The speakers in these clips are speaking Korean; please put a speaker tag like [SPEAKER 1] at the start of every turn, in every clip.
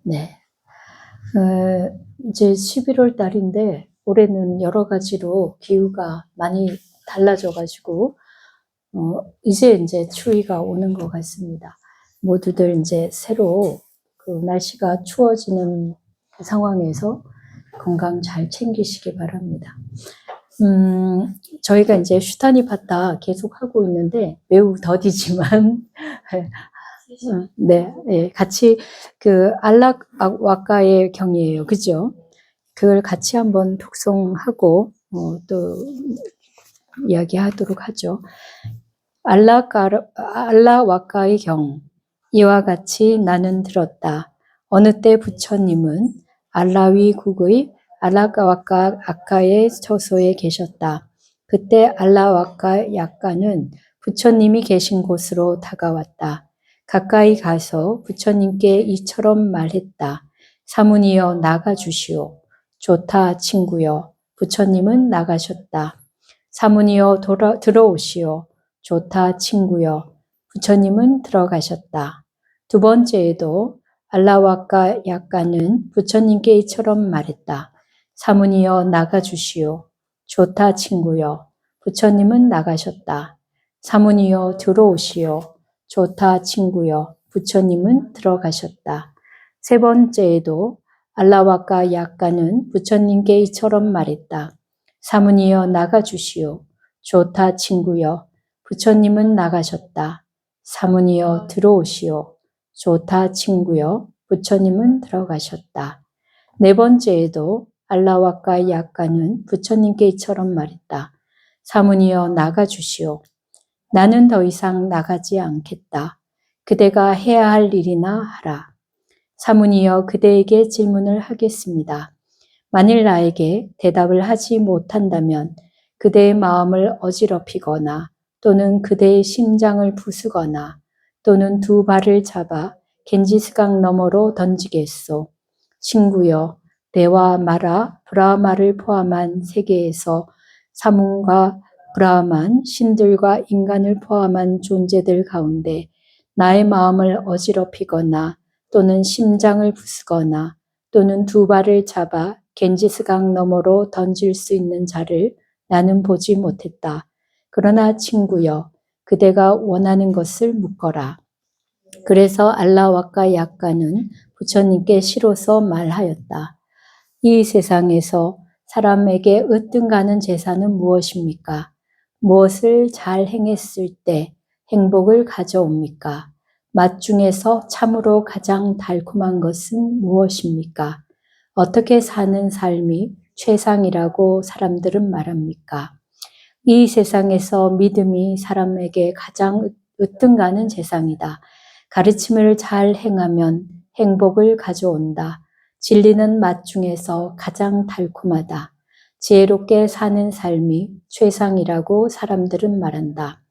[SPEAKER 1] 네. 이제 11월 달인데 올해는 여러 가지로 기후가 많이 달라져가지고 이제 추위가 오는 것 같습니다. 모두들 이제 새로 그 날씨가 추워지는 그 상황에서 건강 잘 챙기시기 바랍니다. 저희가 이제 슈타니 바타 계속 하고 있는데 매우 더디지만 네, 예, 같이 그 알락 와카의 경이에요, 그죠? 그걸 같이 한번 독송하고 또 이야기하도록 하죠. 알라 와카의 경. 이와 같이 나는 들었다. 어느 때 부처님은 알라위 국의 알라와카 아카의 처소에 계셨다. 그때 알라와카 약가는 부처님이 계신 곳으로 다가왔다. 가까이 가서 부처님께 이처럼 말했다. 사문이여 나가주시오. 좋다 친구여. 부처님은 나가셨다. 사문이여 들어오시오. 좋다 친구여. 부처님은 들어가셨다. 두 번째에도 알라와카 약가는 부처님께 이처럼 말했다. 사문이여 나가주시오. 좋다 친구여. 부처님은 나가셨다. 사문이여 들어오시오. 좋다 친구여. 부처님은 들어가셨다. 세 번째에도 알라와카 약가는 부처님께 이처럼 말했다. 사문이여 나가주시오. 좋다 친구여. 부처님은 나가셨다. 사문이여 들어오시오. 좋다 친구여. 부처님은 들어가셨다. 네 번째에도 알라와카 약가는 부처님께 이처럼 말했다. 사문이여 나가주시오. 나는 더 이상 나가지 않겠다. 그대가 해야 할 일이나 하라. 사문이여 그대에게 질문을 하겠습니다. 만일 나에게 대답을 하지 못한다면 그대의 마음을 어지럽히거나 또는 그대의 심장을 부수거나 또는 두 발을 잡아 겐지스강 너머로 던지겠소. 친구여, 대와 마라, 브라마를 포함한 세계에서 사문과 브라만, 신들과 인간을 포함한 존재들 가운데 나의 마음을 어지럽히거나 또는 심장을 부수거나 또는 두 발을 잡아 겐지스강 너머로 던질 수 있는 자를 나는 보지 못했다. 그러나 친구여, 그대가 원하는 것을 묻거라. 그래서 알라와카 약가는 부처님께 실어서 말하였다. 이 세상에서 사람에게 으뜸가는 제사는 무엇입니까? 무엇을 잘 행했을 때 행복을 가져옵니까? 맛 중에서 참으로 가장 달콤한 것은 무엇입니까? 어떻게 사는 삶이 최상이라고 사람들은 말합니까? 이 세상에서 믿음이 사람에게 가장 으뜸가는 세상이다. 가르침을 잘 행하면 행복을 가져온다. 진리는 맛 중에서 가장 달콤하다. 지혜롭게 사는 삶이 최상이라고 사람들은 말한다.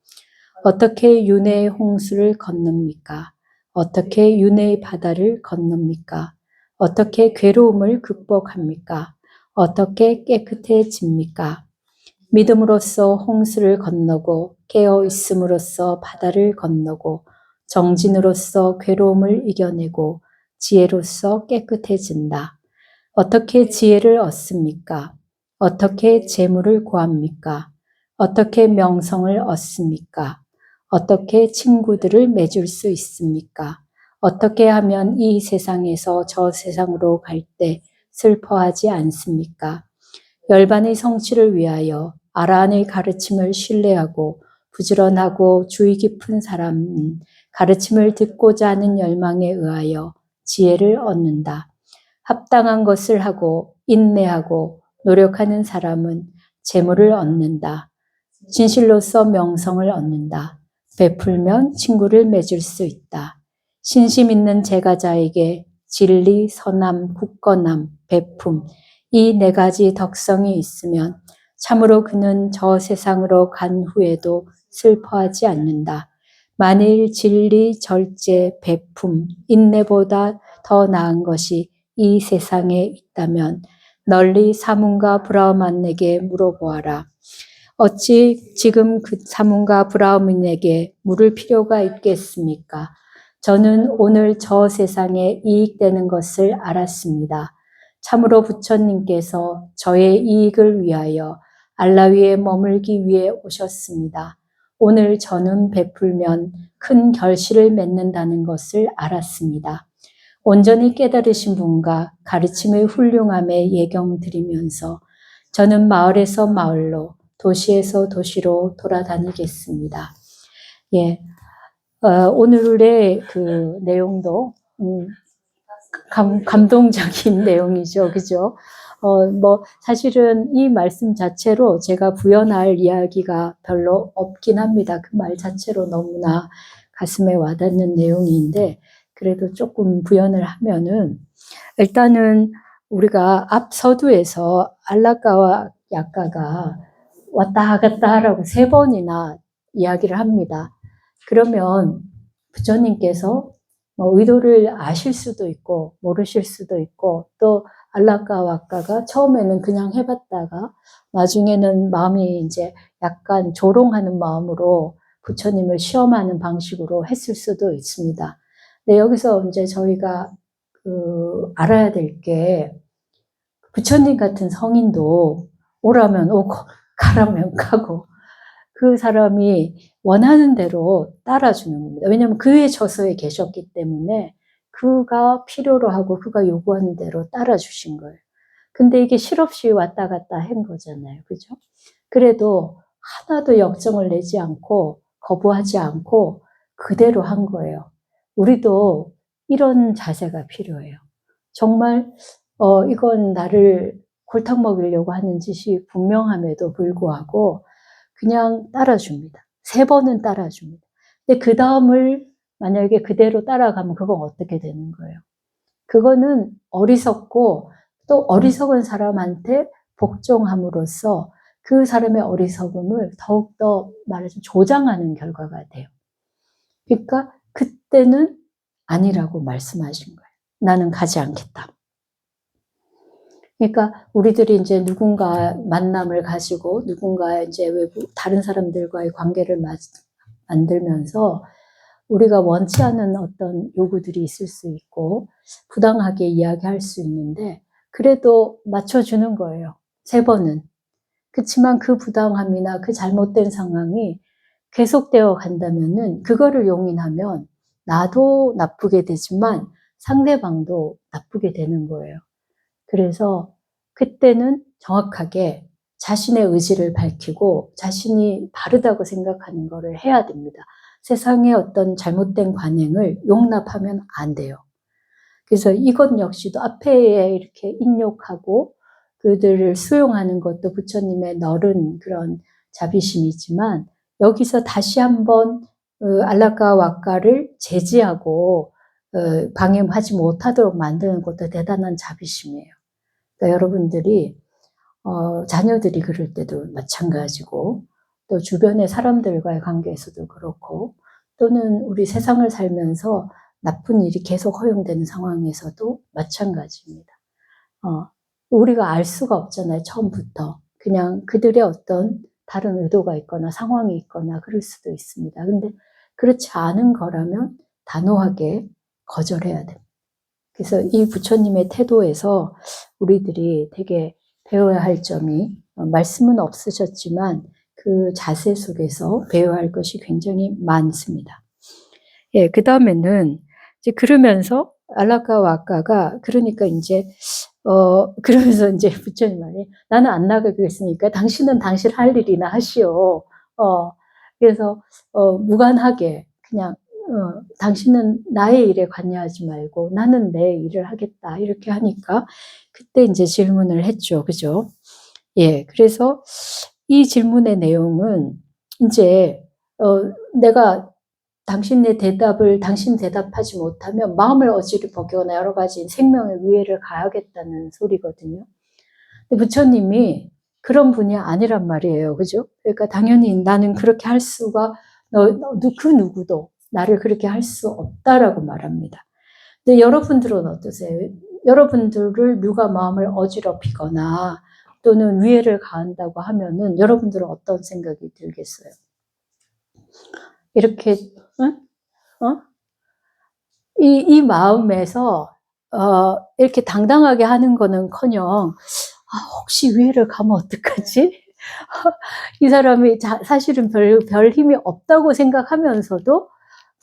[SPEAKER 1] 어떻게 윤회의 홍수를 건넙니까? 어떻게 윤회의 바다를 건넙니까? 어떻게 괴로움을 극복합니까? 어떻게 깨끗해집니까? 믿음으로써 홍수를 건너고 깨어있음으로써 바다를 건너고 정진으로써 괴로움을 이겨내고 지혜로써 깨끗해진다. 어떻게 지혜를 얻습니까? 어떻게 재물을 구합니까? 어떻게 명성을 얻습니까? 어떻게 친구들을 맺을 수 있습니까? 어떻게 하면 이 세상에서 저 세상으로 갈 때 슬퍼하지 않습니까? 열반의 성취를 위하여 아라한의 가르침을 신뢰하고 부지런하고 주의 깊은 사람은 가르침을 듣고자 하는 열망에 의하여 지혜를 얻는다. 합당한 것을 하고 인내하고 노력하는 사람은 재물을 얻는다. 진실로서 명성을 얻는다. 베풀면 친구를 맺을 수 있다. 신심 있는 제가자에게 진리, 선함, 굳건함, 베품 이 네 가지 덕성이 있으면 참으로 그는 저 세상으로 간 후에도 슬퍼하지 않는다. 만일 진리, 절제, 베품, 인내보다 더 나은 것이 이 세상에 있다면 널리 사문과 브라흐만에게 물어보아라. 어찌 지금 그 사문과 브라흐만에게 물을 필요가 있겠습니까? 저는 오늘 저 세상에 이익되는 것을 알았습니다. 참으로 부처님께서 저의 이익을 위하여 알라위에 머물기 위해 오셨습니다. 오늘 저는 베풀면 큰 결실을 맺는다는 것을 알았습니다. 온전히 깨달으신 분과 가르침의 훌륭함에 예경 드리면서 저는 마을에서 마을로, 도시에서 도시로 돌아다니겠습니다. 예, 오늘의 그 내용도 감동적인 내용이죠, 그죠? 사실은 이 말씀 자체로 제가 부연할 이야기가 별로 없긴 합니다. 그 말 자체로 너무나 가슴에 와닿는 내용인데, 그래도 조금 부연을 하면은, 일단은 우리가 앞 서두에서 알라카와 약가가 왔다 갔다 하라고 3번이나 이야기를 합니다. 그러면 부처님께서 의도를 아실 수도 있고 모르실 수도 있고, 또 알라카 와카가 처음에는 그냥 해봤다가 나중에는 마음이 이제 약간 조롱하는 마음으로 부처님을 시험하는 방식으로 했을 수도 있습니다. 근데 여기서 이제 저희가 알아야 될 게, 부처님 같은 성인도 오라면 오고 가라면 가고 그 사람이 원하는 대로 따라주는 겁니다. 왜냐하면 그의 저서에 계셨기 때문에 그가 필요로 하고 그가 요구하는 대로 따라주신 거예요. 근데 이게 실없이 왔다 갔다 한 거잖아요. 그죠? 그래도 하나도 역정을 내지 않고 거부하지 않고 그대로 한 거예요. 우리도 이런 자세가 필요해요. 정말 이건 나를 골탕 먹이려고 하는 짓이 분명함에도 불구하고 그냥 따라줍니다. 3번은 따라줍니다. 근데 그 다음을 만약에 그대로 따라가면 그건 어떻게 되는 거예요? 그거는 어리석고, 또 어리석은 사람한테 복종함으로써 그 사람의 어리석음을 더욱더 말하자면 조장하는 결과가 돼요. 그러니까 그때는 아니라고 말씀하신 거예요. 나는 가지 않겠다. 그러니까 우리들이 이제 누군가 만남을 가지고 누군가 이제 외부 다른 사람들과의 관계를 만들면서 우리가 원치 않은 어떤 요구들이 있을 수 있고 부당하게 이야기할 수 있는데, 그래도 맞춰주는 거예요. 3번은. 그렇지만 그 부당함이나 그 잘못된 상황이 계속되어 간다면은 그거를 용인하면 나도 나쁘게 되지만 상대방도 나쁘게 되는 거예요. 그래서 그때는 정확하게 자신의 의지를 밝히고 자신이 바르다고 생각하는 것을 해야 됩니다. 세상의 어떤 잘못된 관행을 용납하면 안 돼요. 그래서 이것 역시도 앞에 이렇게 인욕하고 그들을 수용하는 것도 부처님의 너른 그런 자비심이지만, 여기서 다시 한번 알라카 와카를 제지하고 방임하지 못하도록 만드는 것도 대단한 자비심이에요. 그러니까 여러분들이 자녀들이 그럴 때도 마찬가지고, 또 주변의 사람들과의 관계에서도 그렇고, 또는 우리 세상을 살면서 나쁜 일이 계속 허용되는 상황에서도 마찬가지입니다. 우리가 알 수가 없잖아요, 처음부터. 그냥 그들의 어떤 다른 의도가 있거나 상황이 있거나 그럴 수도 있습니다. 근데 그렇지 않은 거라면 단호하게 거절해야 됩니다. 그래서 이 부처님의 태도에서 우리들이 되게 배워야 할 점이, 말씀은 없으셨지만 그 자세 속에서 배워야 할 것이 굉장히 많습니다. 예, 그 다음에는 이제 그러면서 알라카 와카가 그러니까 이제 그러면서 이제 부처님 말이, 나는 안 나가겠으니까 당신은 당신 할 일이나 하시오. 그래서 무관하게 그냥 당신은 나의 일에 관여하지 말고 나는 내 일을 하겠다, 이렇게 하니까 그때 이제 질문을 했죠. 그죠? 예, 그래서 이 질문의 내용은 이제 내가 당신 대답하지 못하면 마음을 어지럽히거나 여러 가지 생명의 위해를 가하겠다는 소리거든요. 근데 부처님이 그런 분이 아니란 말이에요. 그죠? 그러니까 당연히 나는 그렇게 할 수가, 그 누구도 나를 그렇게 할 수 없다라고 말합니다. 근데 여러분들은 어떠세요? 여러분들을 누가 마음을 어지럽히거나 또는 위해를 가한다고 하면은 여러분들은 어떤 생각이 들겠어요? 이렇게, 응? 이 마음에서 이렇게 당당하게 하는 거는커녕 혹시 위해를 가면 어떡하지? 이 사람이 사실은 별 힘이 없다고 생각하면서도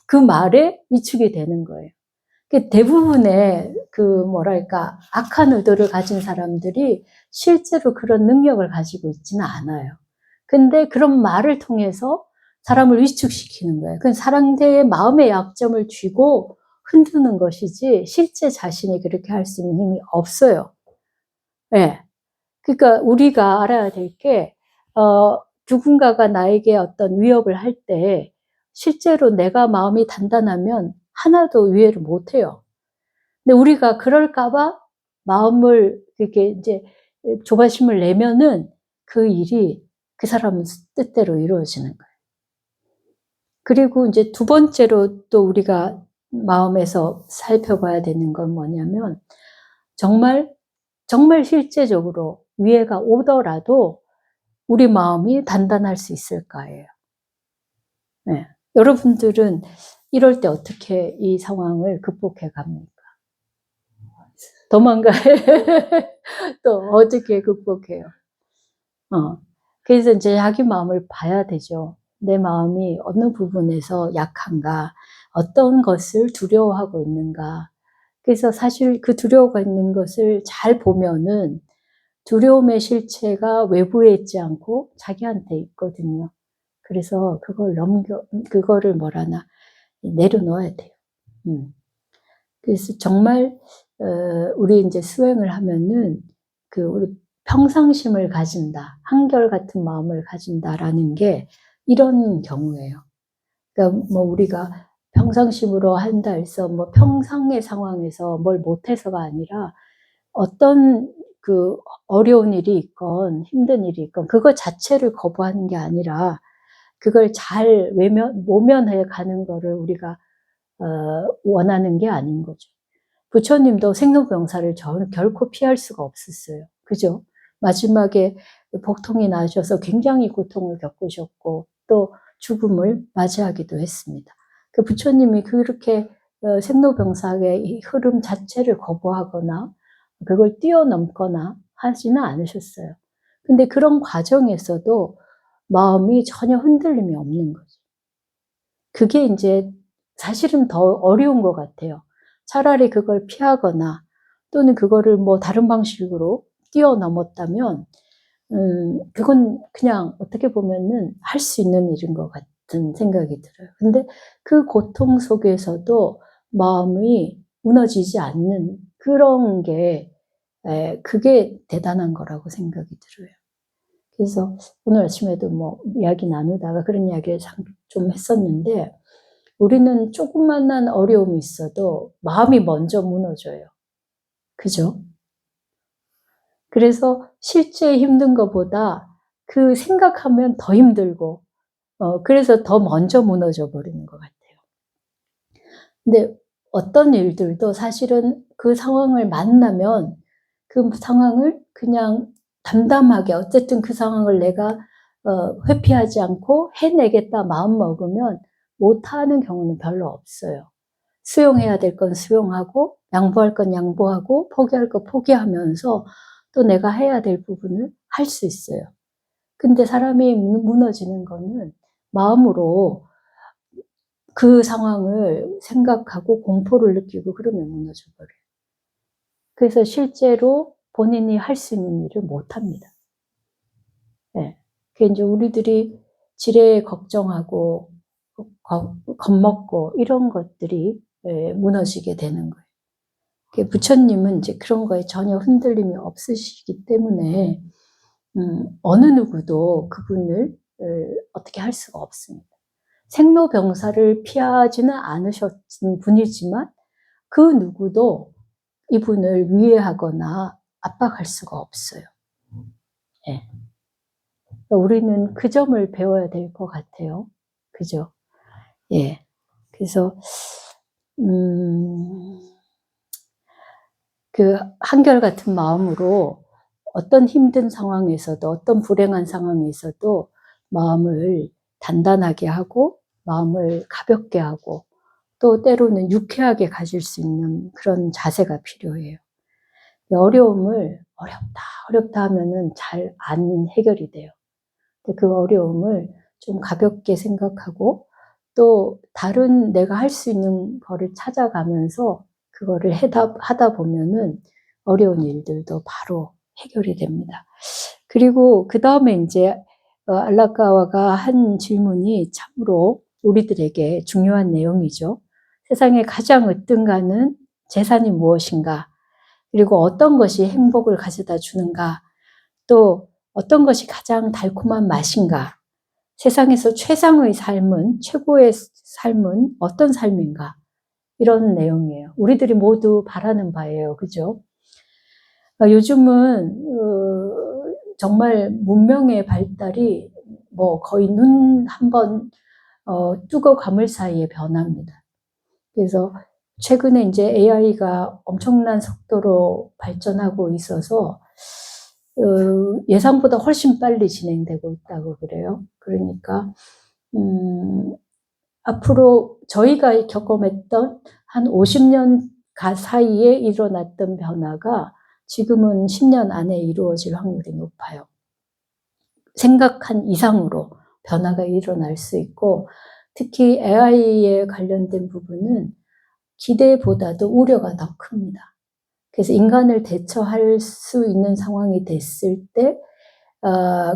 [SPEAKER 1] 그 말에 위축이 되는 거예요. 대부분의 뭐랄까 악한 의도를 가진 사람들이 실제로 그런 능력을 가지고 있지는 않아요. 근데 그런 말을 통해서 사람을 위축시키는 거예요. 그건 상대의 마음의 약점을 쥐고 흔드는 것이지 실제 자신이 그렇게 할 수 있는 힘이 없어요. 네. 그러니까 우리가 알아야 될 게 누군가가 나에게 어떤 위협을 할 때 실제로 내가 마음이 단단하면 하나도 위해를 못 해요. 근데 우리가 그럴까 봐 마음을 이렇게 이제 조바심을 내면은 그 일이 그 사람 뜻대로 이루어지는 거예요. 그리고 이제 두 번째로 또 우리가 마음에서 살펴봐야 되는 건 뭐냐면 정말 실제적으로 위해가 오더라도 우리 마음이 단단할 수 있을까예요. 네. 여러분들은 이럴 때 어떻게 이 상황을 극복해 갑니까? 도망가요. 또 어떻게 극복해요? 그래서 이제 자기 마음을 봐야 되죠. 내 마음이 어느 부분에서 약한가, 어떤 것을 두려워하고 있는가. 그래서 사실 그 두려워가 있는 것을 잘 보면은 두려움의 실체가 외부에 있지 않고 자기한테 있거든요. 그래서 그거를 내려놓아야 돼요. 그래서 정말, 우리 이제 수행을 하면은 우리 평상심을 가진다, 한결같은 마음을 가진다라는 게 이런 경우예요. 그러니까 뭐 우리가 평상심으로 한다 해서 뭐 평상의 상황에서 뭘 못해서가 아니라 어떤 어려운 일이 있건 힘든 일이 있건 그거 자체를 거부하는 게 아니라 그걸 잘 모면해 가는 거를 우리가 원하는 게 아닌 거죠. 부처님도 생로병사를 결코 피할 수가 없었어요. 그죠? 마지막에 복통이 나셔서 굉장히 고통을 겪으셨고 또 죽음을 맞이하기도 했습니다. 부처님이 그렇게 생로병사의 흐름 자체를 거부하거나 그걸 뛰어넘거나 하지는 않으셨어요. 근데 그런 과정에서도 마음이 전혀 흔들림이 없는 거죠. 그게 이제 사실은 더 어려운 것 같아요. 차라리 그걸 피하거나 또는 그거를 뭐 다른 방식으로 뛰어넘었다면, 그건 그냥 어떻게 보면은 할 수 있는 일인 것 같은 생각이 들어요. 근데 그 고통 속에서도 마음이 무너지지 않는 그런 게, 그게 대단한 거라고 생각이 들어요. 그래서 오늘 아침에도 뭐 이야기 나누다가 그런 이야기를 좀 했었는데, 우리는 조그만한 어려움이 있어도 마음이 먼저 무너져요. 그죠? 그래서 실제 힘든 것보다 그 생각하면 더 힘들고, 그래서 더 먼저 무너져 버리는 것 같아요. 근데 어떤 일들도 사실은 그 상황을 만나면 그 상황을 그냥 담담하게 어쨌든 그 상황을 내가 회피하지 않고 해내겠다 마음 먹으면 못하는 경우는 별로 없어요. 수용해야 될 건 수용하고 양보할 건 양보하고 포기할 거 포기하면서 또 내가 해야 될 부분을 할 수 있어요. 근데 사람이 무너지는 거는 마음으로 그 상황을 생각하고 공포를 느끼고 그러면 무너져 버려요. 그래서 실제로 본인이 할 수 있는 일을 못 합니다. 네. 그게 이제 우리들이 지레 걱정하고 겁먹고 이런 것들이 무너지게 되는 거예요. 부처님은 이제 그런 거에 전혀 흔들림이 없으시기 때문에 어느 누구도 그분을 어떻게 할 수가 없습니다. 생로병사를 피하지는 않으셨던 분이지만 그 누구도 이분을 위해하거나 압박할 수가 없어요. 예. 우리는 그 점을 배워야 될 것 같아요. 그죠? 예. 그래서, 한결같은 마음으로 어떤 힘든 상황에서도, 어떤 불행한 상황에서도 마음을 단단하게 하고, 마음을 가볍게 하고, 또 때로는 유쾌하게 가질 수 있는 그런 자세가 필요해요. 어려움을 어렵다 하면은 잘 안 해결이 돼요. 근데 그 어려움을 좀 가볍게 생각하고 또 다른 내가 할 수 있는 거를 찾아가면서 그거를 하다 보면은 어려운 일들도 바로 해결이 됩니다. 그리고 그 다음에 이제 알라카와가 한 질문이 참으로 우리들에게 중요한 내용이죠. 세상에 가장 으뜸가는 재산이 무엇인가? 그리고 어떤 것이 행복을 가져다 주는가? 또 어떤 것이 가장 달콤한 맛인가? 세상에서 최상의 삶은, 최고의 삶은 어떤 삶인가? 이런 내용이에요. 우리들이 모두 바라는 바예요. 그죠? 요즘은 정말 문명의 발달이 뭐 거의 눈 한번 뜨고 감을 사이에 변합니다. 그래서 최근에 이제 AI가 엄청난 속도로 발전하고 있어서 예상보다 훨씬 빨리 진행되고 있다고 그래요. 그러니까 앞으로 저희가 경험했던 한 50년 사이에 일어났던 변화가 지금은 10년 안에 이루어질 확률이 높아요. 생각한 이상으로 변화가 일어날 수 있고, 특히 AI에 관련된 부분은 기대보다도 우려가 더 큽니다. 그래서 인간을 대처할 수 있는 상황이 됐을 때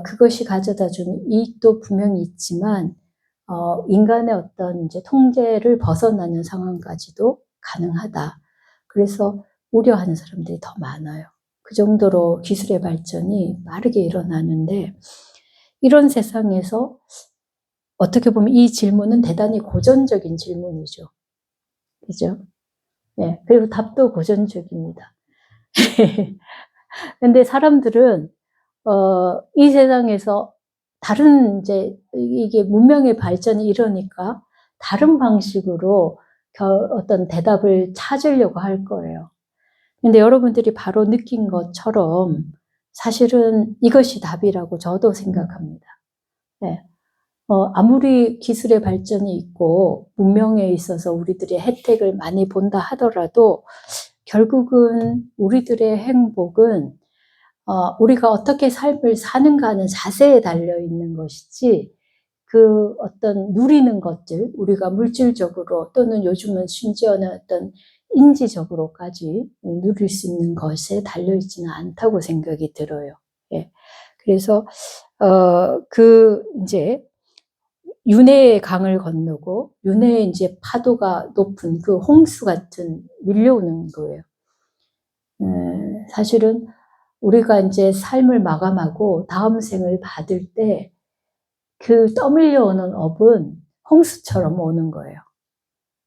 [SPEAKER 1] 그것이 가져다 주는 이익도 분명히 있지만 인간의 어떤 이제 통제를 벗어나는 상황까지도 가능하다. 그래서 우려하는 사람들이 더 많아요. 그 정도로 기술의 발전이 빠르게 일어나는데, 이런 세상에서 어떻게 보면 이 질문은 대단히 고전적인 질문이죠. 그죠? 네. 그리고 답도 고전적입니다. 근데 사람들은 이 세상에서 다른 이제 이게 문명의 발전이 이러니까 다른 방식으로 어떤 대답을 찾으려고 할 거예요. 근데 여러분들이 바로 느낀 것처럼 사실은 이것이 답이라고 저도 생각합니다. 네. 아무리 기술의 발전이 있고 문명에 있어서 우리들이 혜택을 많이 본다 하더라도 결국은 우리들의 행복은 우리가 어떻게 삶을 사는가 하는 자세에 달려 있는 것이지, 그 어떤 누리는 것들, 우리가 물질적으로 또는 요즘은 심지어는 어떤 인지적으로까지 누릴 수 있는 것에 달려 있지는 않다고 생각이 들어요. 예. 그래서 이제 윤회의 강을 건너고 윤회의 이제 파도가 높은 그 홍수 같은 밀려오는 거예요. 사실은 우리가 이제 삶을 마감하고 다음 생을 받을 때 그 떠밀려 오는 업은 홍수처럼 오는 거예요.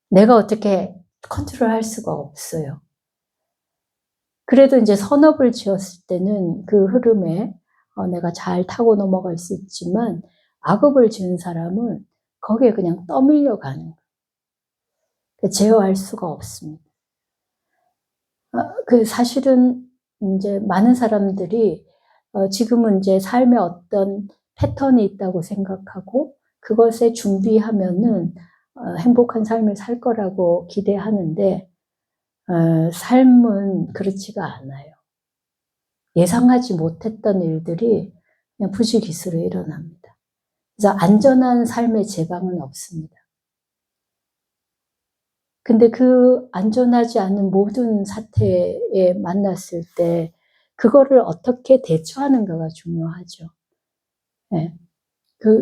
[SPEAKER 1] 내가 어떻게 컨트롤할 수가 없어요. 그래도 이제 선업을 지었을 때는 그 흐름에 내가 잘 타고 넘어갈 수 있지만, 악업을 지은 사람은 거기에 그냥 떠밀려 가는 거예요. 제어할 수가 없습니다. 사실은 이제 많은 사람들이 지금은 이제 삶에 어떤 패턴이 있다고 생각하고 그것에 준비하면은 행복한 삶을 살 거라고 기대하는데, 삶은 그렇지가 않아요. 예상하지 못했던 일들이 그냥 부지기수로 일어납니다. 그래서 안전한 삶의 제방은 없습니다. 근데 그 안전하지 않은 모든 사태에 만났을 때 그거를 어떻게 대처하는가가 중요하죠. 네.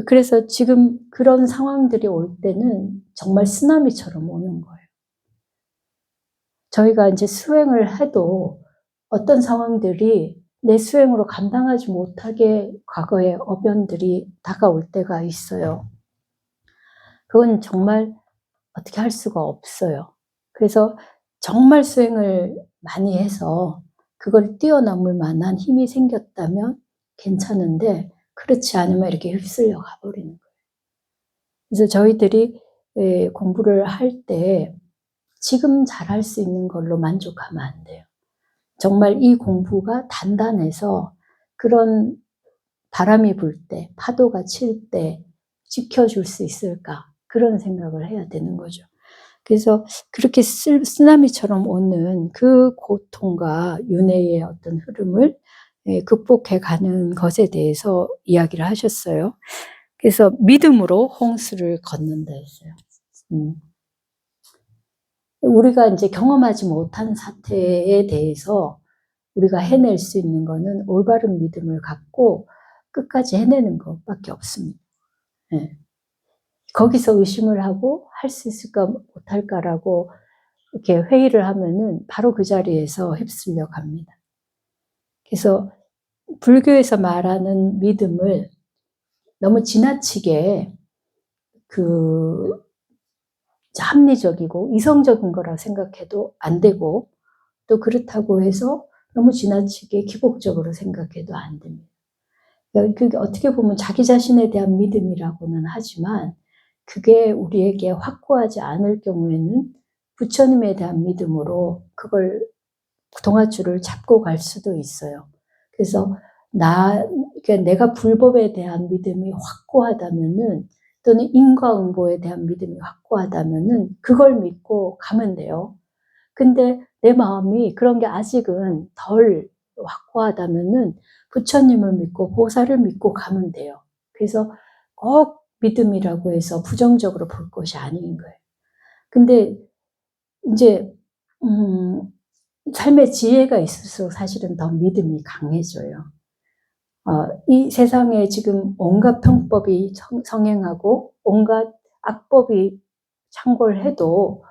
[SPEAKER 1] 그래서 지금 그런 상황들이 올 때는 정말 쓰나미처럼 오는 거예요. 저희가 이제 수행을 해도 어떤 상황들이 내 수행으로 감당하지 못하게 과거의 어변들이 다가올 때가 있어요. 그건 정말 어떻게 할 수가 없어요. 그래서 정말 수행을 많이 해서 그걸 뛰어넘을 만한 힘이 생겼다면 괜찮은데, 그렇지 않으면 이렇게 휩쓸려 가버리는 거예요. 그래서 저희들이 공부를 할 때 지금 잘할 수 있는 걸로 만족하면 안 돼요. 정말 이 공부가 단단해서 그런 바람이 불 때, 파도가 칠 때 지켜줄 수 있을까? 그런 생각을 해야 되는 거죠. 그래서 그렇게 쓰나미처럼 오는 그 고통과 윤회의 어떤 흐름을 극복해 가는 것에 대해서 이야기를 하셨어요. 그래서 믿음으로 홍수를 걷는다 했어요. 우리가 이제 경험하지 못한 사태에 대해서 우리가 해낼 수 있는 거는 올바른 믿음을 갖고 끝까지 해내는 것밖에 없습니다. 네. 거기서 의심을 하고 할 수 있을까 못할까라고 이렇게 회의를 하면은 바로 그 자리에서 휩쓸려 갑니다. 그래서 불교에서 말하는 믿음을 너무 지나치게 합리적이고 이성적인 거라 생각해도 안 되고, 또 그렇다고 해서 너무 지나치게 기복적으로 생각해도 안 됩니다. 그게 어떻게 보면 자기 자신에 대한 믿음이라고는 하지만 그게 우리에게 확고하지 않을 경우에는 부처님에 대한 믿음으로 그걸 동아줄을 잡고 갈 수도 있어요. 그래서 내가 불법에 대한 믿음이 확고하다면은, 또는 인과응보에 대한 믿음이 확고하다면은 그걸 믿고 가면 돼요. 근데 내 마음이 그런 게 아직은 덜 확고하다면은 부처님을 믿고 보살을 믿고 가면 돼요. 그래서 꼭 믿음이라고 해서 부정적으로 볼 것이 아닌 거예요. 근데 이제 삶의 지혜가 있을수록 사실은 더 믿음이 강해져요. 이 세상에 지금 온갖 편법이 성행하고 온갖 악법이 창궐해도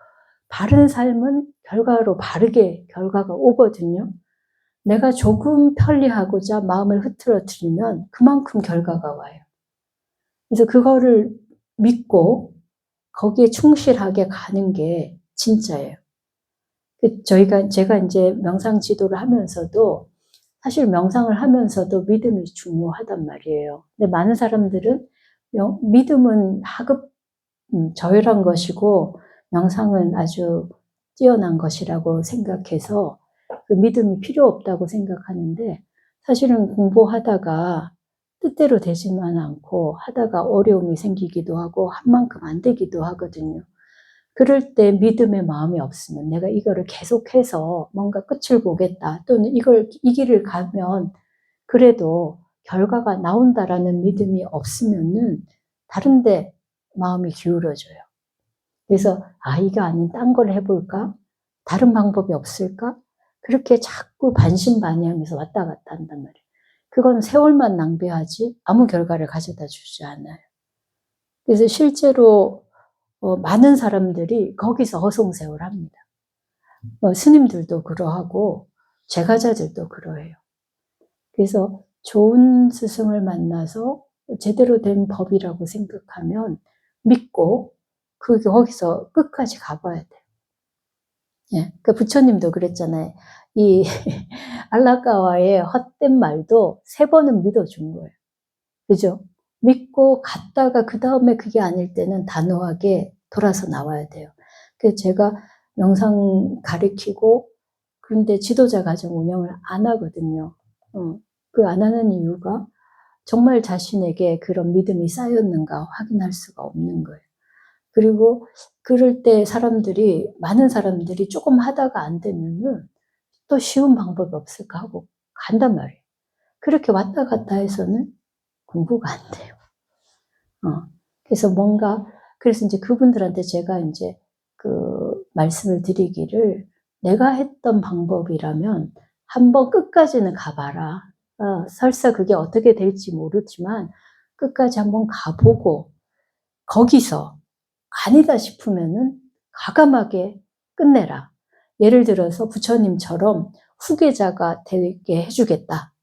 [SPEAKER 1] 바른 삶은 결과로 바르게 결과가 오거든요. 내가 조금 편리하고자 마음을 흐트러뜨리면 그만큼 결과가 와요. 그래서 그거를 믿고 거기에 충실하게 가는 게 진짜예요. 제가 이제 명상 지도를 하면서도 사실 명상을 하면서도 믿음이 중요하단 말이에요. 근데 많은 사람들은 믿음은 저열한 것이고 명상은 아주 뛰어난 것이라고 생각해서 그 믿음이 필요 없다고 생각하는데, 사실은 공부하다가 뜻대로 되지만 않고 하다가 어려움이 생기기도 하고 한 만큼 안 되기도 하거든요. 그럴 때 믿음의 마음이 없으면, 내가 이거를 계속해서 뭔가 끝을 보겠다, 또는 이 길을 가면 그래도 결과가 나온다라는 믿음이 없으면은 다른데 마음이 기울어져요. 그래서 이거 아닌 딴 걸 해볼까? 다른 방법이 없을까? 그렇게 자꾸 반신반의하면서 왔다 갔다 한단 말이에요. 그건 세월만 낭비하지 아무 결과를 가져다 주지 않아요. 그래서 실제로 많은 사람들이 거기서 허송세월합니다. 스님들도 그러하고 제가자들도 그러해요. 그래서 좋은 스승을 만나서 제대로 된 법이라고 생각하면 믿고 거기서 끝까지 가봐야 돼요. 예, 그 부처님도 그랬잖아요. 이 알라까와의 헛된 말도 3번은 믿어준 거예요. 그죠? 믿고 갔다가 그 다음에 그게 아닐 때는 단호하게 돌아서 나와야 돼요. 그래서 제가 명상 가르치고 그런데 지도자 과정 운영을 안 하거든요. 그 안 하는 이유가 정말 자신에게 그런 믿음이 쌓였는가 확인할 수가 없는 거예요. 그리고 그럴 때 많은 사람들이 조금 하다가 안 되면은 또 쉬운 방법이 없을까 하고 간단 말이에요. 그렇게 왔다 갔다 해서는 공부가 안 돼요. 그래서 이제 그분들한테 제가 이제 말씀을 드리기를, 내가 했던 방법이라면 한번 끝까지는 가봐라. 설사 그게 어떻게 될지 모르지만 끝까지 한번 가보고 거기서 아니다 싶으면은 과감하게 끝내라. 예를 들어서 부처님처럼 후계자가 되게 해주겠다.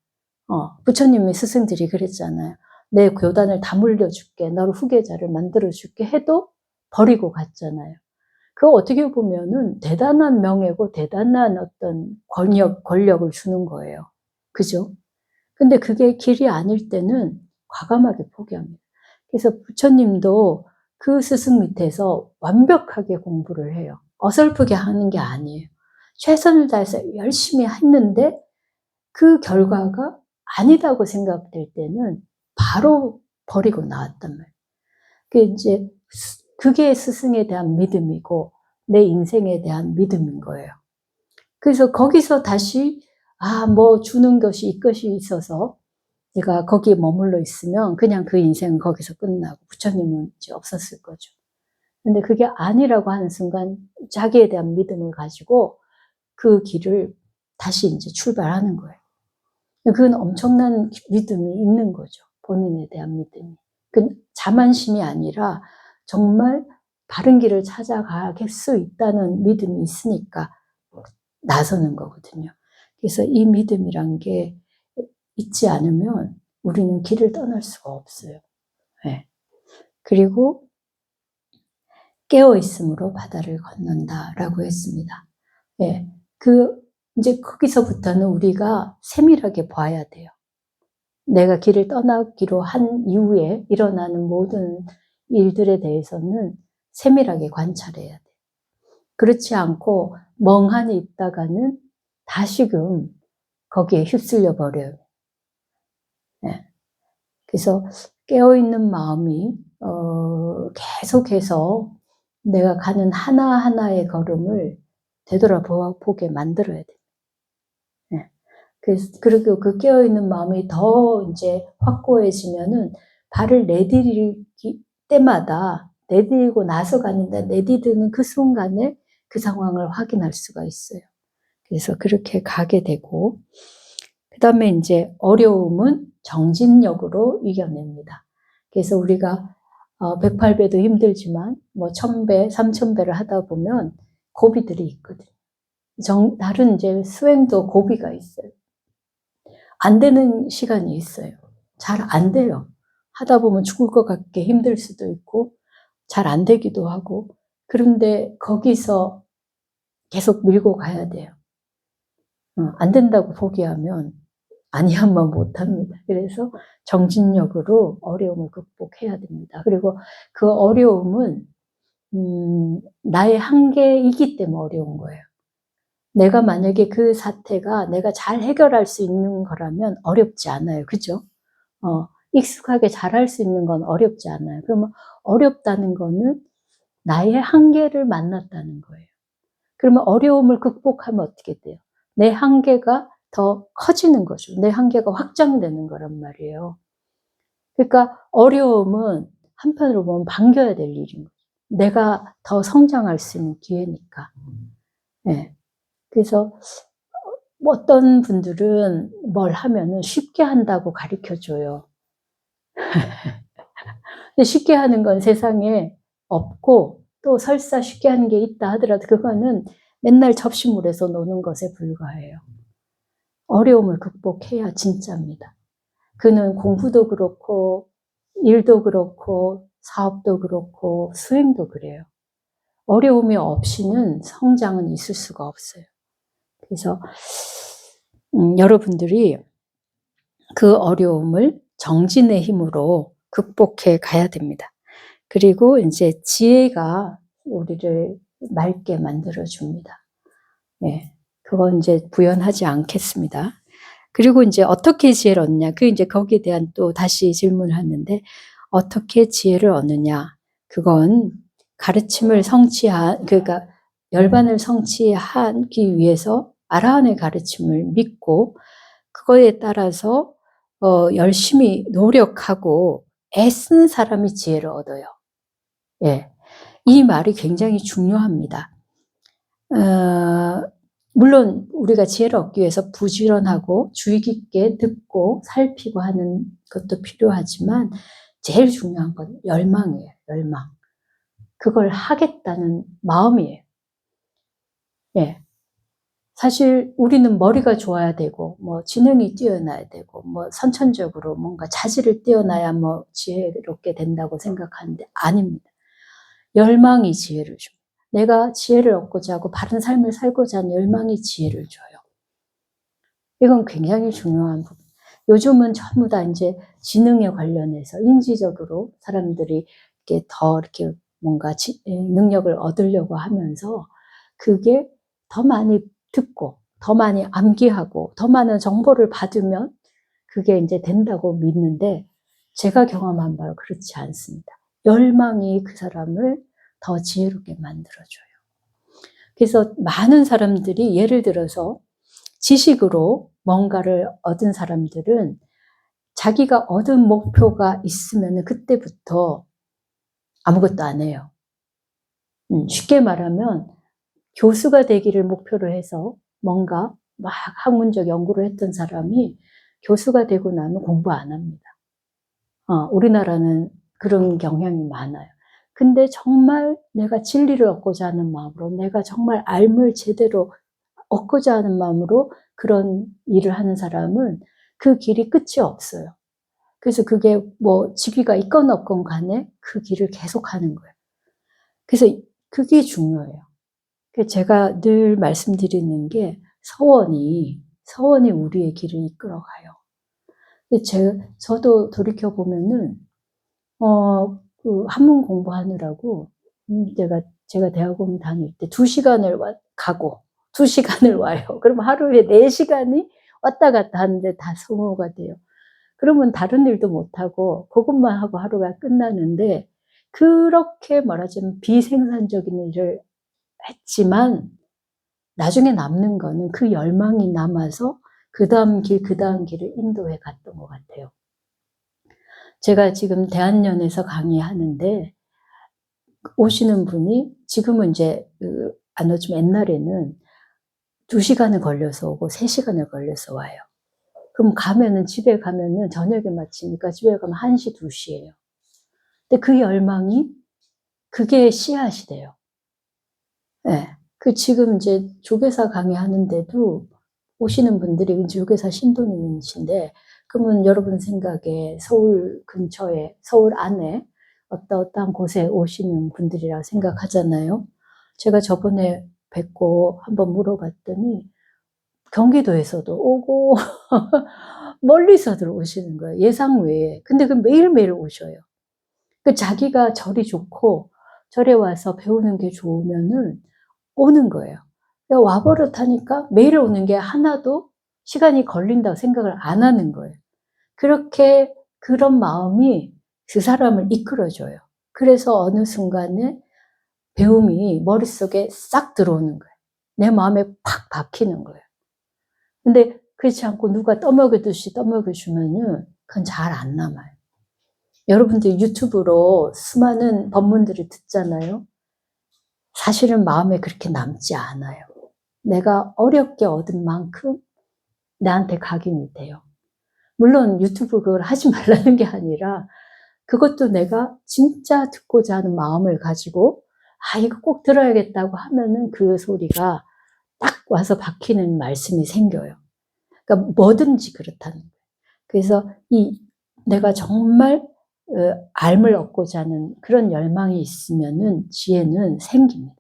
[SPEAKER 1] 부처님의 스승들이 그랬잖아요. 내 교단을 다 물려줄게, 너를 후계자를 만들어줄게 해도 버리고 갔잖아요. 그거 어떻게 보면은 대단한 명예고 대단한 어떤 권력을 주는 거예요. 그죠? 근데 그게 길이 아닐 때는 과감하게 포기합니다. 그래서 부처님도 그 스승 밑에서 완벽하게 공부를 해요. 어설프게 하는 게 아니에요. 최선을 다해서 열심히 했는데 그 결과가 아니다고 생각될 때는 바로 버리고 나왔단 말이에요. 그게 스승에 대한 믿음이고, 내 인생에 대한 믿음인 거예요. 그래서 거기서 다시 뭐 주는 것이 이것이 있어서 내가 거기에 머물러 있으면 그냥 그 인생은 거기서 끝나고 부처님은 이제 없었을 거죠. 근데 그게 아니라고 하는 순간 자기에 대한 믿음을 가지고 그 길을 다시 이제 출발하는 거예요. 그건 엄청난 믿음이 있는 거죠. 본인에 대한 믿음이. 그 자만심이 아니라 정말 바른 길을 찾아가길 수 있다는 믿음이 있으니까 나서는 거거든요. 그래서 이 믿음이란 게 있지 않으면 우리는 길을 떠날 수가 없어요. 네. 그리고 깨어있음으로 바다를 건넌다라고 했습니다. 예. 이제 거기서부터는 우리가 세밀하게 봐야 돼요. 내가 길을 떠나기로 한 이후에 일어나는 모든 일들에 대해서는 세밀하게 관찰해야 돼요. 그렇지 않고 멍하니 있다가는 다시금 거기에 휩쓸려 버려요. 예. 그래서 깨어있는 마음이 계속해서 내가 가는 하나하나의 걸음을 되돌아보게 만들어야 돼요. 네. 그리고 그 깨어있는 마음이 더 이제 확고해지면은 발을 내디딜 때마다 내디디고 나서 가는데 내디디는 그 순간에 그 상황을 확인할 수가 있어요. 그래서 그렇게 가게 되고, 그 다음에 이제 어려움은 정진력으로 이겨냅니다. 그래서 우리가 108배도 힘들지만 뭐 1000배, 3000배를 하다 보면 고비들이 있거든요. 다른 이제 수행도 고비가 있어요. 안 되는 시간이 있어요. 잘 안 돼요. 하다 보면 죽을 것 같게 힘들 수도 있고 잘 안 되기도 하고, 그런데 거기서 계속 밀고 가야 돼요. 안 된다고 포기하면 아니야만 못합니다. 그래서 정진력으로 어려움을 극복해야 됩니다. 그리고 그 어려움은 나의 한계이기 때문에 어려운 거예요. 내가 만약에 그 사태가 내가 잘 해결할 수 있는 거라면 어렵지 않아요. 그죠? 익숙하게 잘할 수 있는 건 어렵지 않아요. 그러면 어렵다는 거는 나의 한계를 만났다는 거예요. 그러면 어려움을 극복하면 어떻게 돼요? 내 한계가 더 커지는 거죠. 내 한계가 확장되는 거란 말이에요. 그러니까 어려움은 한편으로 보면 반겨야 될 일인 거죠. 내가 더 성장할 수 있는 기회니까. 네. 그래서 어떤 분들은 뭘 하면은 쉽게 한다고 가르쳐 줘요. 근데 쉽게 하는 건 세상에 없고, 또 설사 쉽게 하는 게 있다 하더라도 그거는 맨날 접시물에서 노는 것에 불과해요. 어려움을 극복해야 진짜입니다. 그는 공부도 그렇고 일도 그렇고 사업도 그렇고 수행도 그래요. 어려움이 없이는 성장은 있을 수가 없어요. 그래서 여러분들이 그 어려움을 정진의 힘으로 극복해 가야 됩니다. 그리고 이제 지혜가 우리를 맑게 만들어 줍니다. 예, 그건 이제 부연하지 않겠습니다. 그리고 이제 어떻게 지혜를 얻느냐? 이제 거기에 대한 또 다시 질문을 하는데, 어떻게 지혜를 얻느냐? 그건 가르침을 그러니까 열반을 성취하기 위해서 아라한의 가르침을 믿고 그거에 따라서 열심히 노력하고 애쓰는 사람이 지혜를 얻어요. 예, 이 말이 굉장히 중요합니다. 물론 우리가 지혜를 얻기 위해서 부지런하고 주의 깊게 듣고 살피고 하는 것도 필요하지만 제일 중요한 건 열망이에요. 열망. 그걸 하겠다는 마음이에요. 예. 사실 우리는 머리가 좋아야 되고 뭐 지능이 뛰어나야 되고 뭐 선천적으로 뭔가 자질을 띄어나야 뭐 지혜롭게 된다고 생각하는데 아닙니다. 열망이 지혜를 줍니다. 내가 지혜를 얻고자 하고 바른 삶을 살고자 하는 열망이 지혜를 줘요. 이건 굉장히 중요한 부분. 요즘은 전부 다 이제 지능에 관련해서 인지적으로 사람들이 이렇게 뭔가 능력을 얻으려고 하면서 그게 더 많이 듣고 더 많이 암기하고 더 많은 정보를 받으면 그게 이제 된다고 믿는데, 제가 경험한 바로 그렇지 않습니다. 열망이 그 사람을 더 지혜롭게 만들어줘요. 그래서 많은 사람들이 예를 들어서 지식으로 뭔가를 얻은 사람들은 자기가 얻은 목표가 있으면 그때부터 아무것도 안 해요. 쉽게 말하면 교수가 되기를 목표로 해서 뭔가 막 학문적 연구를 했던 사람이 교수가 되고 나면 공부 안 합니다. 우리나라는 그런 경향이 많아요. 근데 정말 내가 진리를 얻고자 하는 마음으로, 내가 정말 알을 제대로 얻고자 하는 마음으로 그런 일을 하는 사람은 그 길이 끝이 없어요. 그래서 그게 뭐 직위가 있건 없건 간에 그 길을 계속 하는 거예요. 그래서 그게 중요해요. 제가 늘 말씀드리는 게 서원이 우리의 길을 이끌어가요. 저도 돌이켜보면은, 그 한문 공부하느라고, 제가 대학원 다닐 때 2시간을 가고, 2시간을 와요. 그러면 하루에 4시간이 왔다 갔다 하는데 다 소모가 돼요. 그러면 다른 일도 못하고, 그것만 하고 하루가 끝나는데, 그렇게 말하자면 비생산적인 일을 했지만, 나중에 남는 거는 그 열망이 남아서 그 다음 길을 인도해 갔던 것 같아요. 제가 지금 대한연에서 강의하는데 오시는 분이 지금은 이제 안 오지만 옛날에는 2시간을 걸려서 오고 3시간을 걸려서 와요. 그럼 집에 가면은 저녁에 마치니까 집에 가면 1시, 2시예요. 근데 그 열망이 그게 씨앗이 돼요. 네. 지금 이제 조계사 강의하는데도 오시는 분들이 조계사 신도님이신데, 그러면 여러분 생각에 서울 근처에, 서울 안에 어떠한 곳에 오시는 분들이라고 생각하잖아요. 제가 저번에 뵙고 한번 물어봤더니 경기도에서도 오고 멀리서들 오시는 거예요. 예상 외에. 근데 그 매일매일 오셔요. 자기가 절이 좋고 절에 와서 배우는 게 좋으면은 오는 거예요. 와버릇하니까 매일 오는 게 하나도 시간이 걸린다고 생각을 안 하는 거예요. 그렇게 그런 마음이 그 사람을 이끌어줘요. 그래서 어느 순간에 배움이 머릿속에 싹 들어오는 거예요. 내 마음에 팍 박히는 거예요. 근데 그렇지 않고 누가 떠먹여주면은 그건 잘 안 남아요. 여러분들 유튜브로 수많은 법문들을 듣잖아요. 사실은 마음에 그렇게 남지 않아요. 내가 어렵게 얻은 만큼 나한테 각인이 돼요. 물론 유튜브 그걸 하지 말라는 게 아니라 그것도 내가 진짜 듣고자 하는 마음을 가지고 이거 꼭 들어야겠다고 하면은 그 소리가 딱 와서 박히는 말씀이 생겨요. 그러니까 뭐든지 그렇다는 거예요. 그래서 내가 정말 알을 얻고자 하는 그런 열망이 있으면은 지혜는 생깁니다.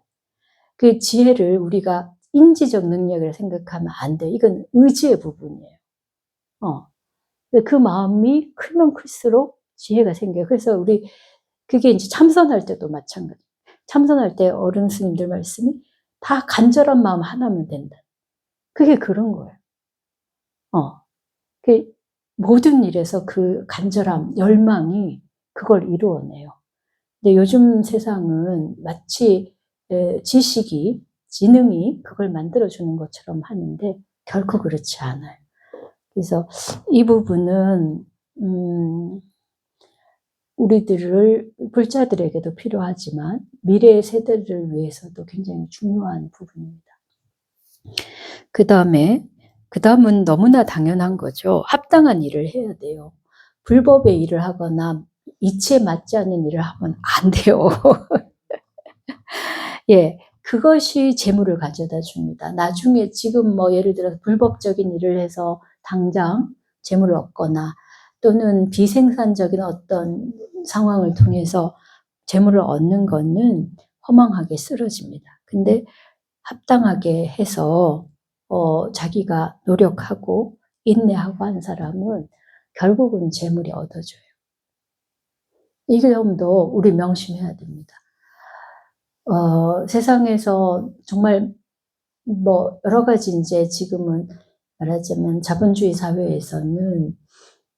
[SPEAKER 1] 그 지혜를 우리가 인지적 능력을 생각하면 안 돼. 이건 의지의 부분이에요. 그 마음이 크면 클수록 지혜가 생겨요. 그래서 그게 이제 참선할 때도 마찬가지. 참선할 때 어른 스님들 말씀이 다 간절한 마음 하나면 된다. 그게 그런 거예요. 그 모든 일에서 그 간절함, 열망이 그걸 이루어내요. 근데 요즘 세상은 마치 지식이, 지능이 그걸 만들어주는 것처럼 하는데 결코 그렇지 않아요. 그래서 이 부분은 우리들을 불자들에게도 필요하지만 미래의 세대를 위해서도 굉장히 중요한 부분입니다. 그 다음은 너무나 당연한 거죠. 합당한 일을 해야 돼요. 불법의 일을 하거나 이치에 맞지 않는 일을 하면 안 돼요. 예, 그것이 재물을 가져다 줍니다. 나중에 지금 예를 들어서 불법적인 일을 해서 당장 재물을 얻거나 또는 비생산적인 어떤 상황을 통해서 재물을 얻는 거는 허망하게 쓰러집니다. 근데 합당하게 해서 자기가 노력하고 인내하고 한 사람은 결국은 재물이 얻어져요. 이 점도 우리 명심해야 됩니다. 세상에서 정말 여러 가지 이제 지금은 말하자면 자본주의 사회에서는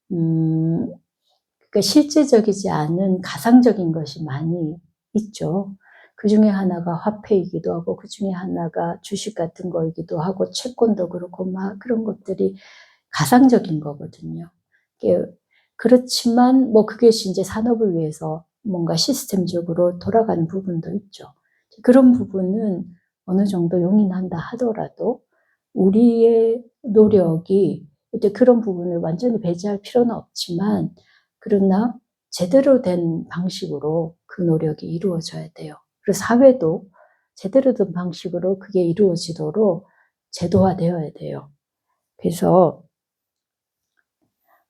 [SPEAKER 1] 그러니까 실제적이지 않은 가상적인 것이 많이 있죠. 그 중에 하나가 화폐이기도 하고, 그 중에 하나가 주식 같은 거이기도 하고, 채권도 그렇고, 막 그런 것들이 가상적인 거거든요. 그렇지만, 뭐, 그것이 이제 산업을 위해서 뭔가 시스템적으로 돌아가는 부분도 있죠. 그런 부분은 어느 정도 용인한다 하더라도, 우리의 노력이 이제 그런 부분을 완전히 배제할 필요는 없지만, 그러나 제대로 된 방식으로 그 노력이 이루어져야 돼요. 그리고 사회도 제대로 된 방식으로 그게 이루어지도록 제도화되어야 돼요. 그래서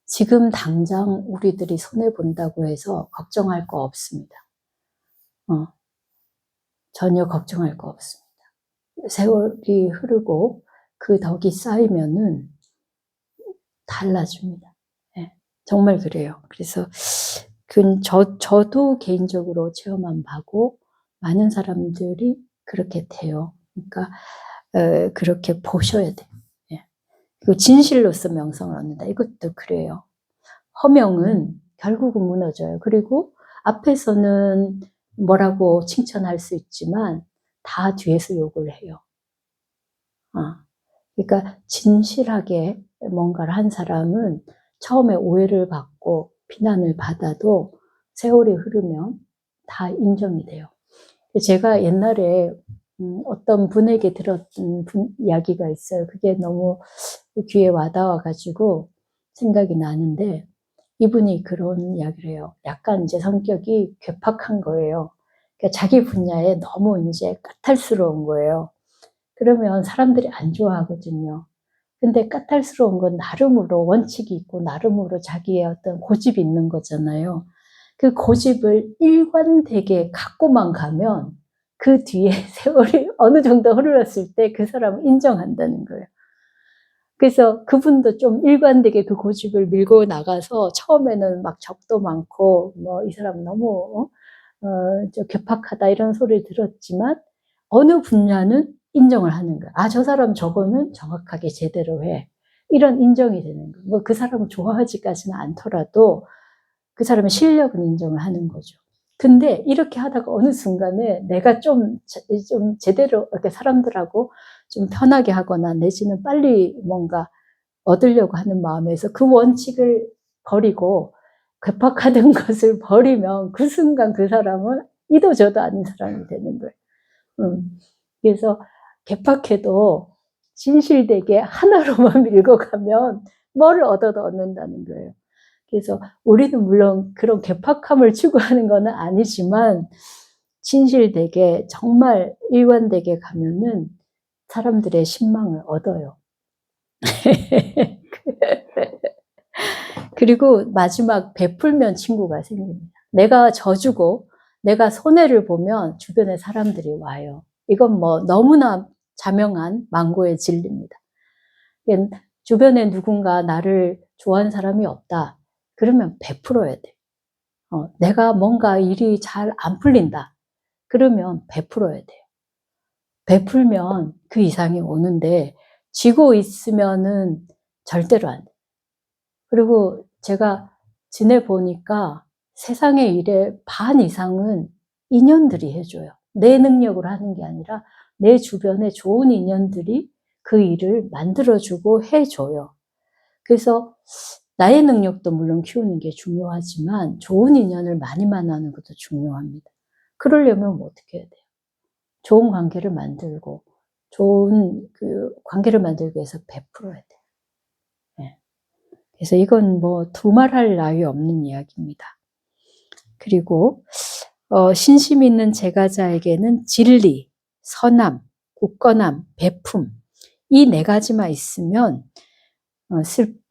[SPEAKER 1] 지금 당장 우리들이 손해본다고 해서 걱정할 거 없습니다. 전혀 걱정할 거 없습니다. 세월이 흐르고 그 덕이 쌓이면은 달라집니다. 네, 정말 그래요. 그래서 저도 개인적으로 체험한 바고 많은 사람들이 그렇게 돼요. 그러니까 그렇게 보셔야 돼요. 예. 그리고 진실로서 명성을 얻는다. 이것도 그래요. 허명은 결국은 무너져요. 그리고 앞에서는 뭐라고 칭찬할 수 있지만 다 뒤에서 욕을 해요. 그러니까 진실하게 뭔가를 한 사람은 처음에 오해를 받고 비난을 받아도 세월이 흐르면 다 인정이 돼요. 제가 옛날에 어떤 분에게 들었던 이야기가 있어요. 그게 너무 귀에 와닿아가지고 생각이 나는데, 이분이 그런 이야기를 해요. 약간 이제 성격이 괴팍한 거예요. 그러니까 자기 분야에 너무 이제 까탈스러운 거예요. 그러면 사람들이 안 좋아하거든요. 근데 까탈스러운 건 나름으로 원칙이 있고 나름으로 자기의 어떤 고집이 있는 거잖아요. 그 고집을 일관되게 갖고만 가면 그 뒤에 세월이 어느 정도 흐르렀을 때 그 사람을 인정한다는 거예요. 그래서 그분도 좀 일관되게 그 고집을 밀고 나가서 처음에는 막 적도 많고 뭐 이 사람 너무 저 괴팍하다 이런 소리를 들었지만 어느 분야는 인정을 하는 거야. 아, 저 사람 저거는 정확하게 제대로 해. 이런 인정이 되는 거예요. 뭐 그 사람을 좋아하지까지는 않더라도 그 사람의 실력은 인정을 하는 거죠. 근데 이렇게 하다가 어느 순간에 내가 좀 제대로 이렇게 사람들하고 좀 편하게 하거나 내지는 빨리 뭔가 얻으려고 하는 마음에서 그 원칙을 버리고 괴팍하던 것을 버리면 그 순간 그 사람은 이도 저도 아닌 사람이 되는 거예요. 그래서 괴팍해도 진실되게 하나로만 밀고 가면 뭐를 얻어도 얻는다는 거예요. 그래서 우리는 물론 그런 괴팍함을 추구하는 건 아니지만 진실되게 정말 일관되게 가면은 사람들의 신망을 얻어요. 그리고 마지막 베풀면 친구가 생깁니다. 내가 져주고 내가 손해를 보면 주변에 사람들이 와요. 이건 뭐 너무나 자명한 망고의 진리입니다. 주변에 누군가 나를 좋아하는 사람이 없다. 그러면 베풀어야 돼. 내가 뭔가 일이 잘 안 풀린다. 그러면 베풀어야 돼요. 베풀면 그 이상이 오는데 쥐고 있으면은 절대로 안 돼. 그리고 제가 지내보니까 세상의 일의 반 이상은 인연들이 해줘요. 내 능력으로 하는 게 아니라 내 주변에 좋은 인연들이 그 일을 만들어주고 해줘요. 그래서 나의 능력도 물론 키우는 게 중요하지만 좋은 인연을 많이 만나는 것도 중요합니다. 그러려면 뭐 어떻게 해야 돼요? 좋은 관계를 만들고 좋은 그 관계를 만들기 위해서 베풀어야 돼요. 네. 그래서 이건 뭐 두말할 나위 없는 이야기입니다. 그리고 신심 있는 제가자에게는 진리, 선함, 굳건함, 베품 이 네 가지만 있으면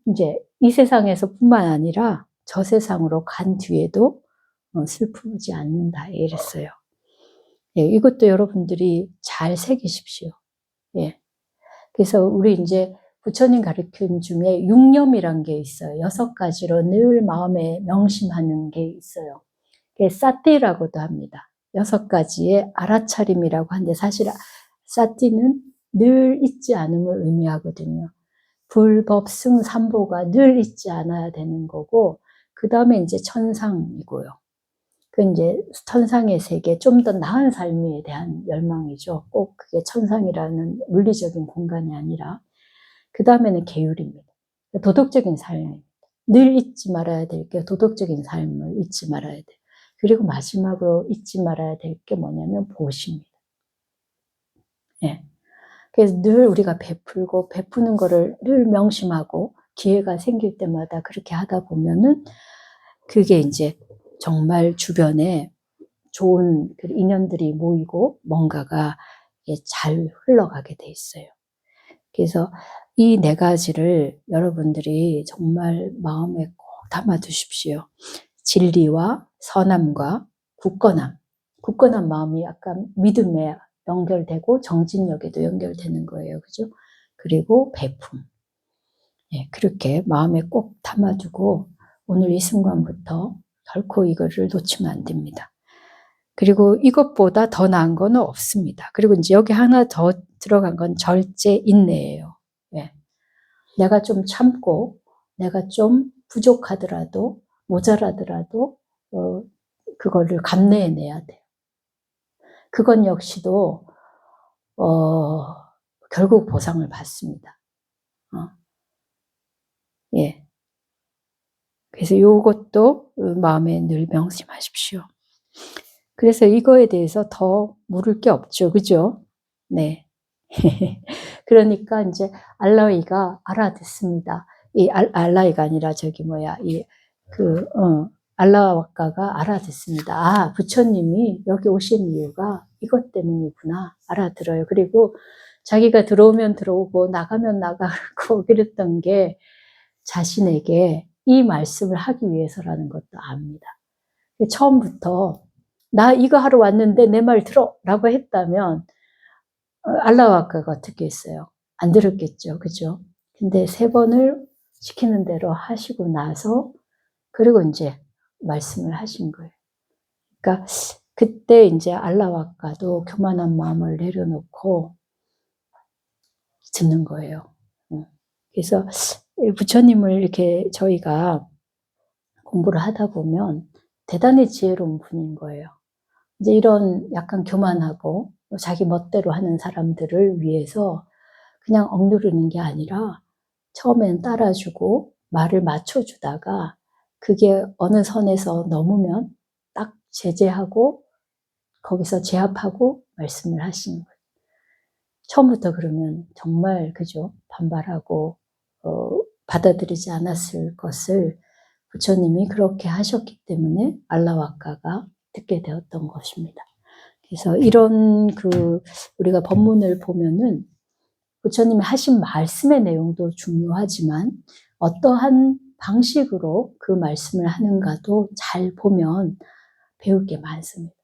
[SPEAKER 1] 이제 이 세상에서뿐만 아니라 저 세상으로 간 뒤에도 슬프지 않는다 이랬어요. 예, 이것도 여러분들이 잘 새기십시오. 예. 그래서 우리 이제 부처님 가르침 중에 육념이란 게 있어요. 6가지로 늘 마음에 명심하는 게 있어요. 그게 사띠라고도 합니다. 6가지의 알아차림이라고 하는데 사실 사띠는 늘 잊지 않음을 의미하거든요. 불법승 삼보가 늘 잊지 않아야 되는 거고 그 다음에 이제 천상이고요. 그 이제 천상의 세계, 좀 더 나은 삶에 대한 열망이죠. 꼭 그게 천상이라는 물리적인 공간이 아니라. 그 다음에는 계율입니다. 도덕적인 삶. 늘 잊지 말아야 될 게 도덕적인 삶을 잊지 말아야 돼요. 그리고 마지막으로 잊지 말아야 될 게 뭐냐면 보시입니다. 예. 그래서 늘 우리가 베풀고 베푸는 거를 늘 명심하고 기회가 생길 때마다 그렇게 하다 보면은 그게 이제 정말 주변에 좋은 인연들이 모이고 뭔가가 잘 흘러가게 돼 있어요. 그래서 이 네 가지를 여러분들이 정말 마음에 꼭 담아 두십시오. 진리와 선함과 굳건함. 굳건한 마음이 약간 믿음에 연결되고 정진력에도 연결되는 거예요. 그죠? 그리고 배품. 예, 그렇게 마음에 꼭 담아두고 오늘 이 순간부터 결코 이거를 놓치면 안 됩니다. 그리고 이것보다 더 나은 건 없습니다. 그리고 이제 여기 하나 더 들어간 건 절제 인내예요. 예. 내가 좀 참고, 내가 좀 부족하더라도, 모자라더라도, 그거를 감내해내야 돼요. 그건 역시도, 결국 보상을 받습니다. 예. 그래서 요것도 마음에 늘 명심하십시오. 그래서 이거에 대해서 더 물을 게 없죠. 그죠? 네. 그러니까 이제 알라이가 알아듣습니다. 이 알라이가 아니라 알라와까가 알아듣습니다. 아, 부처님이 여기 오신 이유가 이것 때문이구나. 알아들어요. 그리고 자기가 들어오면 들어오고 나가면 나가고 그랬던 게 자신에게 이 말씀을 하기 위해서라는 것도 압니다. 처음부터 나 이거 하러 왔는데 내 말 들어 라고 했다면 알라와까가 어떻게 했어요? 안 들었겠죠. 그죠? 근데 3번을 시키는 대로 하시고 나서 그리고 이제 말씀을 하신 거예요. 그러니까 그때 이제 알라와까도 교만한 마음을 내려놓고 듣는 거예요. 그래서 부처님을 이렇게 저희가 공부를 하다 보면 대단히 지혜로운 분인 거예요. 이제 이런 약간 교만하고 자기 멋대로 하는 사람들을 위해서 그냥 억누르는 게 아니라 처음엔 따라주고 말을 맞춰주다가 그게 어느 선에서 넘으면 딱 제재하고 거기서 제압하고 말씀을 하시는 거예요. 처음부터 그러면 정말 그죠? 반발하고 받아들이지 않았을 것을 부처님이 그렇게 하셨기 때문에 알라와까가 듣게 되었던 것입니다. 그래서 이런 우리가 법문을 보면은 부처님이 하신 말씀의 내용도 중요하지만 어떠한 방식으로 그 말씀을 하는가도 잘 보면 배울 게 많습니다.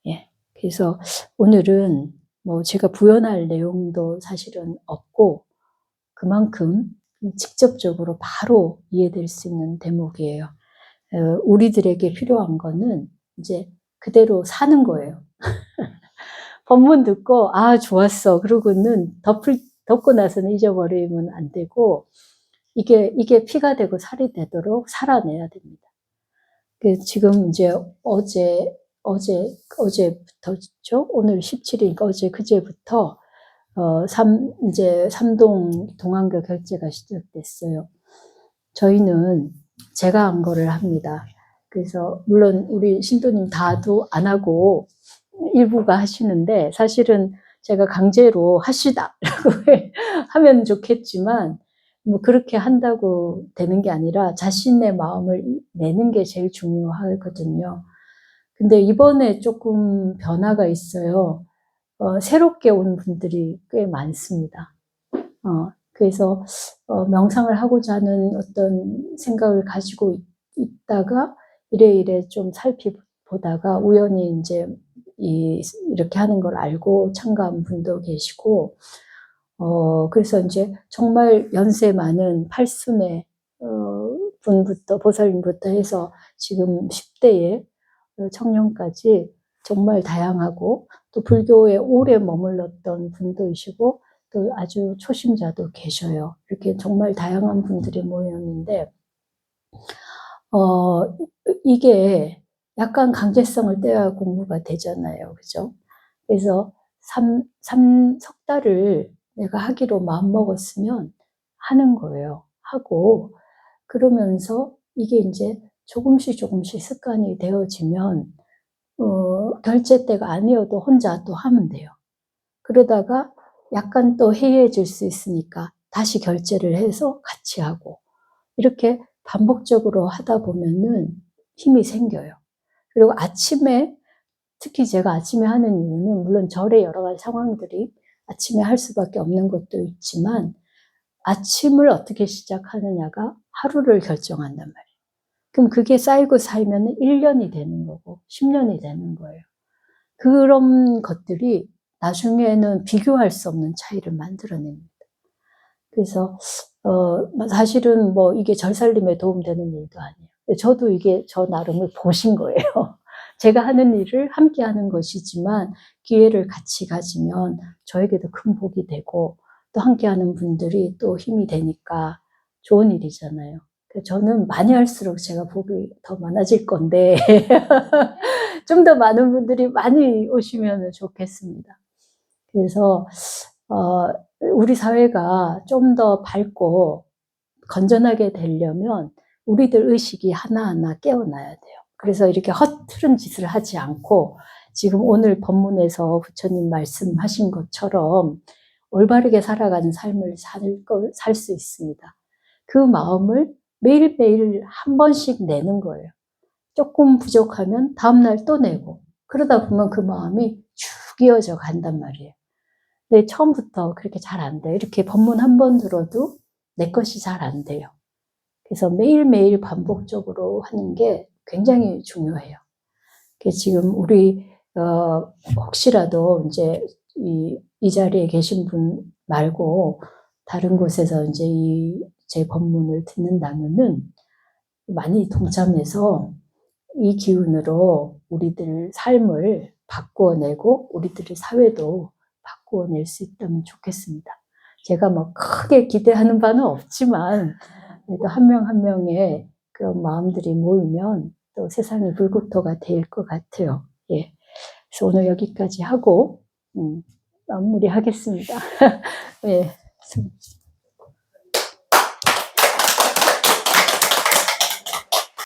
[SPEAKER 1] 예. 그래서 오늘은 뭐 제가 부연할 내용도 사실은 없고 그만큼 직접적으로 바로 이해될 수 있는 대목이에요. 우리들에게 필요한 거는 이제 그대로 사는 거예요. 법문 듣고 아 좋았어 그러고는 덮고 나서는 잊어버리면 안 되고 이게 피가 되고 살이 되도록 살아내야 됩니다. 지금 이제 어제부터죠. 오늘 17일이니까 그제부터 이제 삼동 동안교 결제가 시작됐어요. 저희는 제가 한 거를 합니다. 그래서 물론 우리 신도님 다도 안 하고 일부가 하시는데 사실은 제가 강제로 하시다라고 하면 좋겠지만 뭐 그렇게 한다고 되는 게 아니라 자신의 마음을 내는 게 제일 중요하거든요. 근데 이번에 조금 변화가 있어요. 새롭게 온 분들이 꽤 많습니다. 그래서 명상을 하고자 하는 어떤 생각을 가지고 있다가 이래 좀 살피보다가 우연히 이제 이렇게 하는 걸 알고 참가한 분도 계시고, 그래서 이제 정말 연세 많은 팔순의 보살님부터 해서 지금 10대의 청년까지 정말 다양하고 또 불교에 오래 머물렀던 분도이시고 또 아주 초심자도 계셔요. 이렇게 정말 다양한 분들이 모였는데, 이게 약간 강제성을 떼야 공부가 되잖아요. 그죠? 그래서 석 달을 내가 하기로 마음먹었으면 하는 거예요. 하고, 그러면서 이게 이제 조금씩 습관이 되어지면, 결제 때가 아니어도 혼자 또 하면 돼요. 그러다가 약간 또 해이해질 수 있으니까 다시 결제를 해서 같이 하고, 이렇게 반복적으로 하다 보면은 힘이 생겨요. 그리고 아침에, 특히 제가 아침에 하는 이유는 물론 절의 여러 가지 상황들이 아침에 할 수밖에 없는 것도 있지만, 아침을 어떻게 시작하느냐가 하루를 결정한단 말이에요. 그럼 그게 쌓이고 쌓이면 1년이 되는 거고 10년이 되는 거예요. 그런 것들이 나중에는 비교할 수 없는 차이를 만들어냅니다. 그래서 사실은 뭐 이게 절살림에 도움되는 일도 아니에요. 저도 이게 저 나름의 보신 거예요. 제가 하는 일을 함께 하는 것이지만 기회를 같이 가지면 저에게도 큰 복이 되고 또 함께 하는 분들이 또 힘이 되니까 좋은 일이잖아요. 저는 많이 할수록 제가 복이 더 많아질 건데 좀 더 많은 분들이 많이 오시면 좋겠습니다. 그래서 우리 사회가 좀 더 밝고 건전하게 되려면 우리들 의식이 하나하나 깨어나야 돼요. 그래서 이렇게 허투른 짓을 하지 않고 지금 오늘 본문에서 부처님 말씀하신 것처럼 올바르게 살아가는 삶을 살 수 있습니다. 그 마음을 매일매일 한 번씩 내는 거예요. 조금 부족하면 다음날 또 내고 그러다 보면 그 마음이 쭉 이어져 간단 말이에요. 근데 처음부터 그렇게 잘 안 돼요. 이렇게 법문 한 번 들어도 내 것이 잘 안 돼요. 그래서 매일매일 반복적으로 하는 게 굉장히 중요해요. 지금 우리 혹시라도 이제 이 자리에 계신 분 말고 다른 곳에서 이제 제 법문을 듣는다면은 많이 동참해서 이 기운으로 우리들 삶을 바꾸어내고 우리들의 사회도 바꾸어낼 수 있다면 좋겠습니다. 제가 뭐 크게 기대하는 바는 없지만 그래도 한 명 한 명의 그런 마음들이 모이면 또 세상이 불국토가 될 것 같아요. 예. 그래서 오늘 여기까지 하고 마무리하겠습니다. 예.